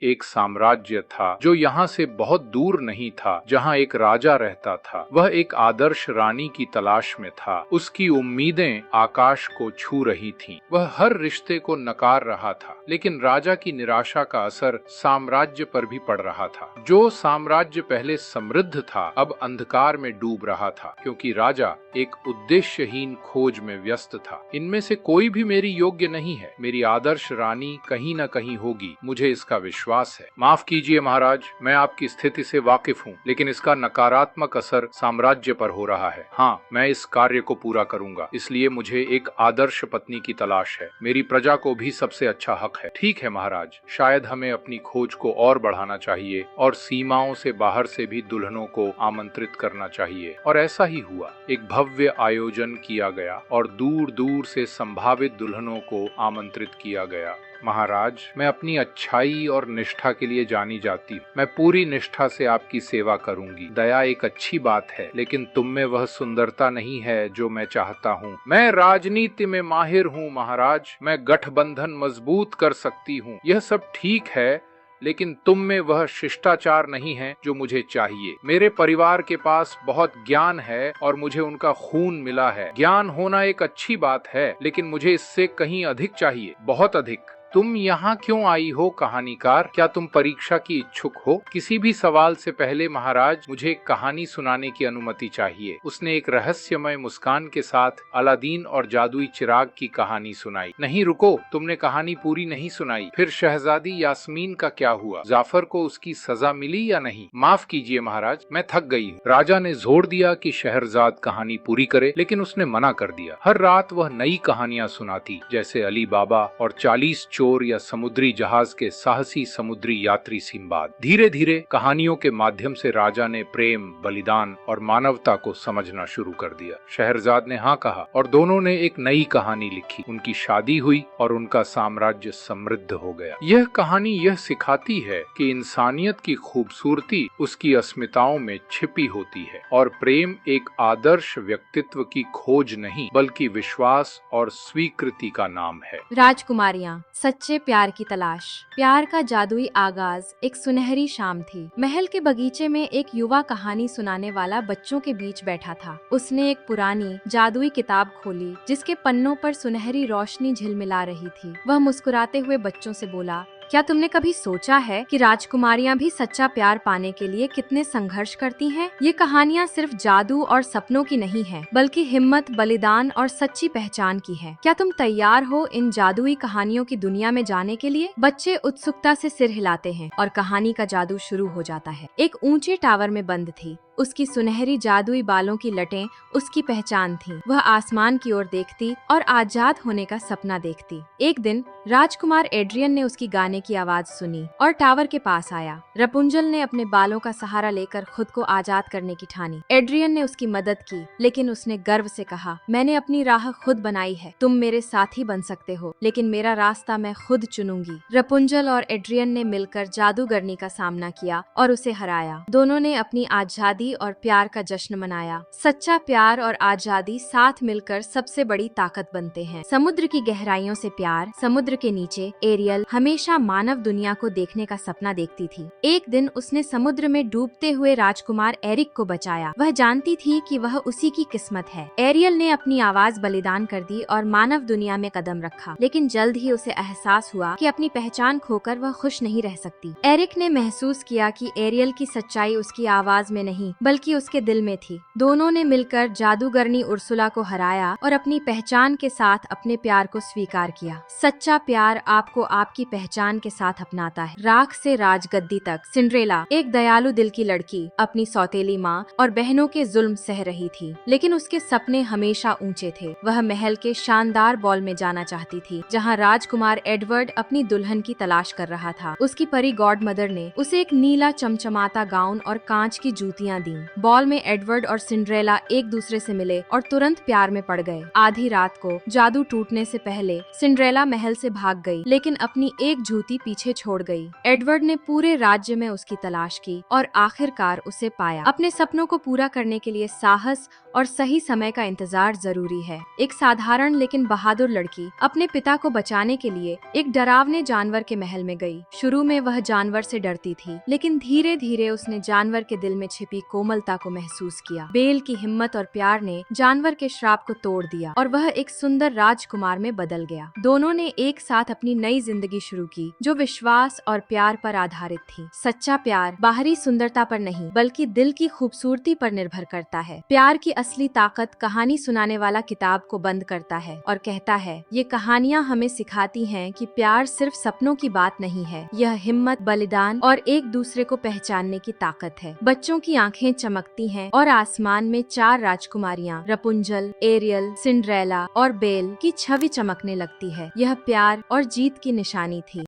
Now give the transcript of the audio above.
एक साम्राज्य था जो यहाँ से बहुत दूर नहीं था, जहाँ एक राजा रहता था। वह एक आदर्श रानी की तलाश में था। उसकी उम्मीदें आकाश को छू रही थीं। वह हर रिश्ते को नकार रहा था, लेकिन राजा की निराशा का असर साम्राज्य पर भी पड़ रहा था। जो साम्राज्य पहले समृद्ध था, अब अंधकार में डूब रहा था, क्योंकि राजा एक उद्देश्यहीन खोज में व्यस्त था। इनमें से कोई भी मेरी योग्य नहीं है। मेरी आदर्श रानी कहीं न कहीं होगी, मुझे इसका विश्वास है। माफ कीजिए महाराज, मैं आपकी स्थिति से वाकिफ हूँ, लेकिन इसका नकारात्मक असर साम्राज्य पर हो रहा है। हाँ, मैं इस कार्य को पूरा करूंगा, इसलिए मुझे एक आदर्श पत्नी की तलाश है। मेरी प्रजा को भी सबसे अच्छा हक है। ठीक है महाराज, शायद हमें अपनी खोज को और बढ़ाना चाहिए और सीमाओं से बाहर से भी दुल्हनों को आमंत्रित करना चाहिए। और ऐसा ही हुआ। एक भव्य आयोजन किया गया और दूर दूर से संभावित दुल्हनों को आमंत्रित किया गया। महाराज, मैं अपनी अच्छाई और निष्ठा के लिए जानी जाती हूँ। मैं पूरी निष्ठा से आपकी सेवा करूंगी। दया एक अच्छी बात है, लेकिन तुम में वह सुंदरता नहीं है जो मैं चाहता हूँ। मैं राजनीति में माहिर हूँ महाराज। मैं गठबंधन मजबूत कर सकती हूँ। यह सब ठीक है, लेकिन तुम में वह शिष्टाचार नहीं है जो मुझे चाहिए। मेरे परिवार के पास बहुत ज्ञान है और मुझे उनका खून मिला है। ज्ञान होना एक अच्छी बात है, लेकिन मुझे इससे कहीं अधिक चाहिए, बहुत अधिक। तुम यहाँ क्यों आई हो कहानीकार? क्या तुम परीक्षा की इच्छुक हो? किसी भी सवाल से पहले महाराज, मुझे एक कहानी सुनाने की अनुमति चाहिए। उसने एक रहस्यमय मुस्कान के साथ अलादीन और जादुई चिराग की कहानी सुनाई। नहीं रुको, तुमने कहानी पूरी नहीं सुनाई। फिर शहजादी यास्मीन का क्या हुआ? जाफर को उसकी सजा मिली या नहीं? माफ कीजिए महाराज, मैं थक गई हूँ। राजा ने जोर दिया कि शहरजाद कहानी पूरी करे, लेकिन उसने मना कर दिया। हर रात वह नई कहानियाँ सुनाती, जैसे अली बाबा और 40 चोर या समुद्री जहाज के साहसी समुद्री यात्री सिंबाद। धीरे धीरे कहानियों के माध्यम से राजा ने प्रेम, बलिदान और मानवता को समझना शुरू कर दिया। शहरजाद ने हाँ कहा और दोनों ने एक नई कहानी लिखी। उनकी शादी हुई और उनका साम्राज्य समृद्ध हो गया। यह कहानी यह सिखाती है कि इंसानियत की खूबसूरती उसकी अस्मिताओं में छिपी होती है और प्रेम एक आदर्श व्यक्तित्व की खोज नहीं, बल्कि विश्वास और स्वीकृति का नाम है। राजकुमारियाँ, सच्चे प्यार की तलाश। प्यार का जादुई आगाज एक सुनहरी शाम थी। महल के बगीचे में एक युवा कहानी सुनाने वाला बच्चों के बीच बैठा था। उसने एक पुरानी जादुई किताब खोली, जिसके पन्नों पर सुनहरी रोशनी झिलमिला रही थी। वह मुस्कुराते हुए बच्चों से बोला, क्या तुमने कभी सोचा है कि राजकुमारियां भी सच्चा प्यार पाने के लिए कितने संघर्ष करती हैं? ये कहानियां सिर्फ जादू और सपनों की नहीं है, बल्कि हिम्मत, बलिदान और सच्ची पहचान की है। क्या तुम तैयार हो इन जादुई कहानियों की दुनिया में जाने के लिए? बच्चे उत्सुकता से सिर हिलाते हैं और कहानी का जादू शुरू हो जाता है। एक ऊंचे टावर में बंद थी। उसकी सुनहरी जादुई बालों की लटें उसकी पहचान थीं। वह आसमान की ओर देखती और आजाद होने का सपना देखती। एक दिन राजकुमार एड्रियन ने उसकी गाने की आवाज सुनी और टावर के पास आया। रपुंजल ने अपने बालों का सहारा लेकर खुद को आजाद करने की ठानी। एड्रियन ने उसकी मदद की, लेकिन उसने गर्व से कहा, मैंने अपनी राह खुद बनाई है। तुम मेरे साथी बन सकते हो, लेकिन मेरा रास्ता मैं खुद चुनूंगी। रपुंजल और एड्रियन ने मिलकर जादूगरनी का सामना किया और उसे हराया। दोनों ने अपनी आजादी और प्यार का जश्न मनाया। सच्चा प्यार और आजादी साथ मिलकर सबसे बड़ी ताकत बनते हैं। समुद्र की गहराइयों से प्यार। समुद्र के नीचे एरियल हमेशा मानव दुनिया को देखने का सपना देखती थी। एक दिन उसने समुद्र में डूबते हुए राजकुमार एरिक को बचाया। वह जानती थी कि वह उसी की किस्मत है। एरियल ने अपनी आवाज बलिदान कर दी और मानव दुनिया में कदम रखा, लेकिन जल्द ही उसे एहसास हुआ कि अपनी पहचान खोकर वह खुश नहीं रह सकती। एरिक ने महसूस किया कि एरियल की सच्चाई उसकी आवाज में नहीं, बल्कि उसके दिल में थी। दोनों ने मिलकर जादूगरनी उर्सुला को हराया और अपनी पहचान के साथ अपने प्यार को स्वीकार किया। सच्चा प्यार आपको आपकी पहचान के साथ अपनाता है। राख से राजगद्दी तक। सिंड्रेला, एक दयालु दिल की लड़की, अपनी सौतेली माँ और बहनों के जुल्म सह रही थी, लेकिन उसके सपने हमेशा ऊंचे थे। वह महल के शानदार बॉल में जाना चाहती थी, जहाँ राजकुमार एडवर्ड अपनी दुल्हन की तलाश कर रहा था। उसकी परी गॉड मदर ने उसे एक नीला चमचमाता गाउन और कांच की जूतियाँ दी। बॉल में एडवर्ड और सिंड्रेला एक दूसरे से मिले और तुरंत प्यार में पड़ गए। आधी रात को जादू टूटने से पहले सिंड्रेला महल से भाग गई, लेकिन अपनी एक जूती पीछे छोड़ गई। एडवर्ड ने पूरे राज्य में उसकी तलाश की और आखिरकार उसे पाया। अपने सपनों को पूरा करने के लिए साहस और सही समय का इंतजार जरूरी है। एक साधारण लेकिन बहादुर लड़की अपने पिता को बचाने के लिए एक डरावने जानवर के महल में गई। शुरू में वह जानवर से डरती थी, लेकिन धीरे धीरे उसने जानवर के दिल में छिपी कोमलता को महसूस किया। बेल की हिम्मत और प्यार ने जानवर के श्राप को तोड़ दिया और वह एक सुंदर राजकुमार में बदल गया। दोनों ने एक साथ अपनी नई जिंदगी शुरू की, जो विश्वास और प्यार पर आधारित थी। सच्चा प्यार बाहरी सुंदरता पर नहीं, बल्कि दिल की खूबसूरती पर निर्भर करता है। प्यार की असली ताकत कहानी सुनाने वाला किताब को बंद करता है और कहता है, ये कहानियाँ हमें सिखाती हैं कि प्यार सिर्फ सपनों की बात नहीं है, यह हिम्मत, बलिदान और एक दूसरे को पहचानने की ताकत है। बच्चों की आंखें चमकती हैं और आसमान में 4 राजकुमारियाँ रपुंजल, एरियल, सिंड्रेला और बेल की छवि चमकने लगती है। यह प्यार और जीत की निशानी थी।